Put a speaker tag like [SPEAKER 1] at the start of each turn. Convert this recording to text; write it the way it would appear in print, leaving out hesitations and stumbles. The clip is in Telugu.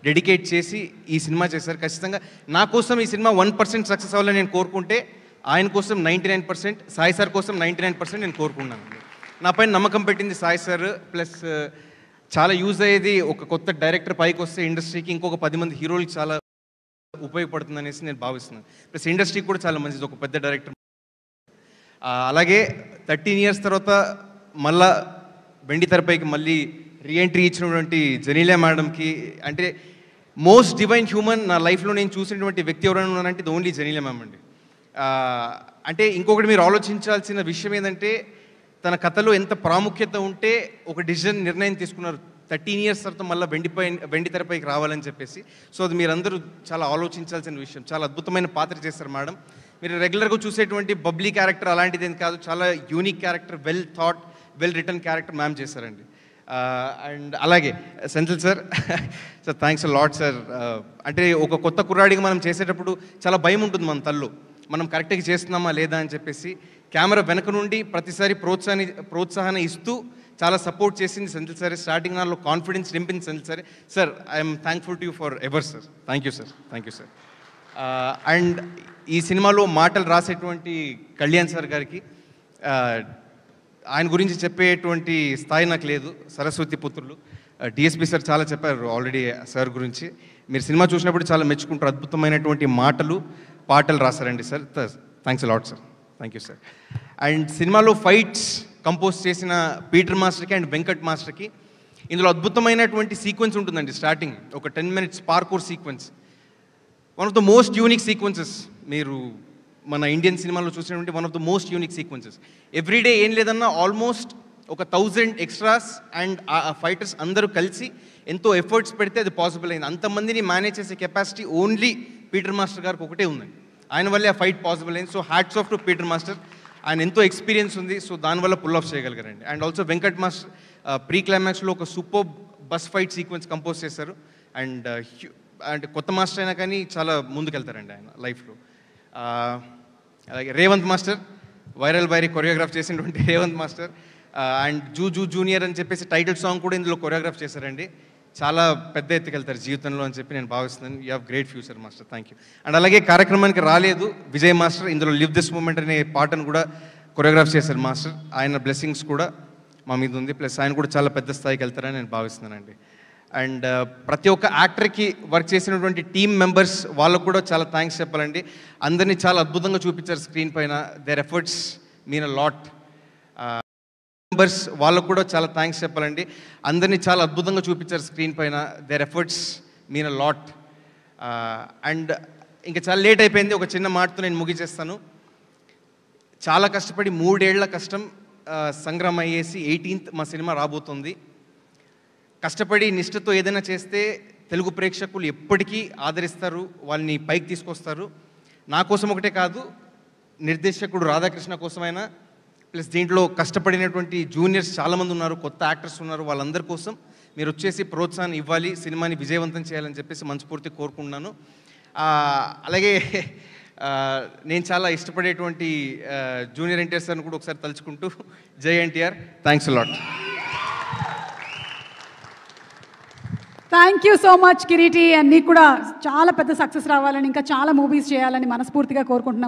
[SPEAKER 1] డెడికేట్ చేసి ఈ సినిమా చేశారు. ఖచ్చితంగా నా కోసం ఈ సినిమా 1% సక్సెస్ అవ్వాలని నేను కోరుకుంటే ఆయన కోసం 99%, సాయి సార్ కోసం 99% నేను కోరుకున్నాను. నా పైన నమ్మకం పెట్టింది సాయి సార్. ప్లస్ చాలా యూజ్ అయ్యేది ఒక కొత్త డైరెక్టర్ పైకి వస్తే ఇండస్ట్రీకి ఇంకొక 10 మంది హీరోలకి చాలా ఉపయోగపడుతుంది అనేసి నేను భావిస్తున్నాను. ప్లస్ ఇండస్ట్రీకి కూడా చాలా మంచిది ఒక పెద్ద డైరెక్టర్. అలాగే 13 years తర్వాత మళ్ళా వెండి తెరపైకి మళ్ళీ రీఎంట్రీ ఇచ్చినటువంటి జెనీలియా మేడంకి, అంటే మోస్ట్ డివైన్ హ్యూమన్ నా లైఫ్లో నేను చూసినటువంటి వ్యక్తి ఎవరైనా ఉన్నారంటే ఇది ఓన్లీ జెనీలియా మ్యామ్ అండి. అంటే ఇంకొకటి మీరు ఆలోచించాల్సిన విషయం ఏంటంటే తన కథలో ఎంత ప్రాముఖ్యత ఉంటే ఒక నిర్ణయం తీసుకున్నారు 13 years తర్వాత మళ్ళీ వెండి తెరపైకి రావాలని చెప్పేసి. సో అది మీరందరూ చాలా ఆలోచించాల్సిన విషయం. చాలా అద్భుతమైన పాత్ర చేస్తారు మేడం. మీరు రెగ్యులర్గా చూసేటువంటి బబ్లీ క్యారెక్టర్ అలాంటిది ఏం కాదు, చాలా unique character, well thought, well return character ma'am చేశారండి. అండ్ అలాగే Senthil sir, sir thanks lot sir. అంటే ఒక కొత్త కుర్రాడిగా మనం చేసేటప్పుడు చాలా భయం ఉంటుంది మన తల్లో, మనం కరెక్ట్గా చేస్తున్నామా లేదా అని చెప్పేసి. కెమెరా వెనక నుండి ప్రతిసారి ప్రోత్సాహన ఇస్తూ చాలా సపోర్ట్ చేసింది సెంథిల్ సార్. స్టార్టింగ్ నాలో కాన్ఫిడెన్స్ నింపింది Senthil sir. Sir I'm thankful to you for ever sir. Thank you sir, thank you sir. And ఈ సినిమాలో మాటలు రాసేటువంటి కళ్యాణ్ సార్ గారికి, ఆయన గురించి చెప్పేటువంటి స్థాయి నాకు లేదు. సరస్వతి పుత్రులు డిఎస్పి సార్ చాలా చెప్పారు ఆల్రెడీ సార్ గురించి. మీరు సినిమా చూసినప్పుడు చాలా మెచ్చుకుంటారు. అద్భుతమైనటువంటి పాటలు రాశారండి sir. Thanks lot sir, thank you sir. And సినిమాలో ఫైట్స్ కంపోజ్ చేసిన పీటర్ మాస్టర్కి అండ్ వెంకట్ మాస్టర్కి. ఇందులో అద్భుతమైనటువంటి సీక్వెన్స్ ఉంటుందండి. స్టార్టింగ్ ఒక 10 minutes parkour sequence, one of the most unique sequences మీరు మన ఇండియన్ సినిమాలో చూసినటువంటి one of the most unique sequences. Everyday ఏం లేదన్నా ఆల్మోస్ట్ ఒక 1000 extras అండ్ ఆ ఫైటర్స్ అందరూ కలిసి ఎంతో ఎఫర్ట్స్ పెడితే అది పాసిబుల్ అయింది. అంతమందిని మేనేజ్ చేసే కెపాసిటీ ఓన్లీ పీటర్ మాస్టర్ గారికి ఒకటే ఉందండి. ఆయన వల్లే ఆ ఫైట్ పాసిబుల్ అయింది. So hats off to Peter master. ఆయన ఎంతో ఎక్స్పీరియన్స్ ఉంది, సో దానివల్ల పుల్ ఆఫ్ చేయగలిగారండి. And also Venkat master pre క్లైమాక్స్లో ఒక super bus fight sequence compose చేశారు. అండ్ అంటే కొత్త మాస్టర్ అయినా కానీ చాలా ముందుకెళ్తారండి ఆయన లైఫ్లో. అలాగే రేవంత్ మాస్టర్, వైరీ కొరియోగ్రాఫ్ చేసినటువంటి రేవంత్ మాస్టర్. అండ్ జూనియర్ అని చెప్పేసి టైటిల్ సాంగ్ కూడా ఇందులో కొరియోగ్రాఫ్ చేశారండి. చాలా పెద్ద ఎత్తుకెళ్తారు జీవితంలో అని చెప్పి నేను భావిస్తున్నాను. You have great future master, thank you. And అలాగే కార్యక్రమానికి రాలేదు విజయ్ మాస్టర్, ఇందులో లివ్ దిస్ మూమెంట్ అనే పాటను కూడా కొరియోగ్రాఫ్ చేశారు మాస్టర్. ఆయన బ్లెస్సింగ్స్ కూడా మా మీద ఉంది. ప్లస్ ఆయన కూడా చాలా పెద్ద స్థాయికి వెళ్తారని నేను భావిస్తున్నానండి. అండ్ ప్రతి ఒక్క యాక్టర్కి వర్క్ చేసినటువంటి టీమ్ మెంబర్స్ వాళ్ళకు కూడా చాలా థ్యాంక్స్ చెప్పాలండి. అందరినీ చాలా అద్భుతంగా చూపించారు స్క్రీన్ పైన. Their efforts mean a lot. Members వాళ్ళకు కూడా చాలా థ్యాంక్స్ చెప్పాలండి. అందరినీ చాలా అద్భుతంగా చూపించారు స్క్రీన్ పైన. Their efforts mean a lot. And ఇంకా చాలా లేట్ అయిపోయింది, ఒక చిన్న మాటతో నేను ముగిచేస్తాను. చాలా కష్టపడి 3 ఏళ్ల కష్టం సంగ్రామం అయ్యేసి 18th మా సినిమా రాబోతుంది. కష్టపడి నిష్ఠతో ఏదైనా చేస్తే తెలుగు ప్రేక్షకులు ఎప్పటికీ ఆదరిస్తారు, వాళ్ళని పైకి తీసుకొస్తారు. నా కోసం ఒకటే కాదు, నిర్దేశకుడు రాధాకృష్ణ కోసమైనా, ప్లస్ దీంట్లో కష్టపడినటువంటి జూనియర్స్ చాలామంది ఉన్నారు, కొత్త యాక్టర్స్ ఉన్నారు, వాళ్ళందరి కోసం మీరు వచ్చేసి ప్రోత్సాహం ఇవ్వాలి, సినిమాని విజయవంతం చేయాలని చెప్పేసి మనస్ఫూర్తి కోరుకుంటున్నాను. అలాగే నేను చాలా ఇష్టపడేటువంటి జూనియర్ ఎన్టీఆర్ సార్ని కూడా ఒకసారి తలుచుకుంటూ, జై NTR, thanks lot.
[SPEAKER 2] Thank you so much Kiriti. And నీకు కూడా చాలా పెద్ద సక్సెస్ రావాలని, ఇంకా చాలా మూవీస్ చేయాలని మనస్ఫూర్తిగా కోరుకుంటున్నాం.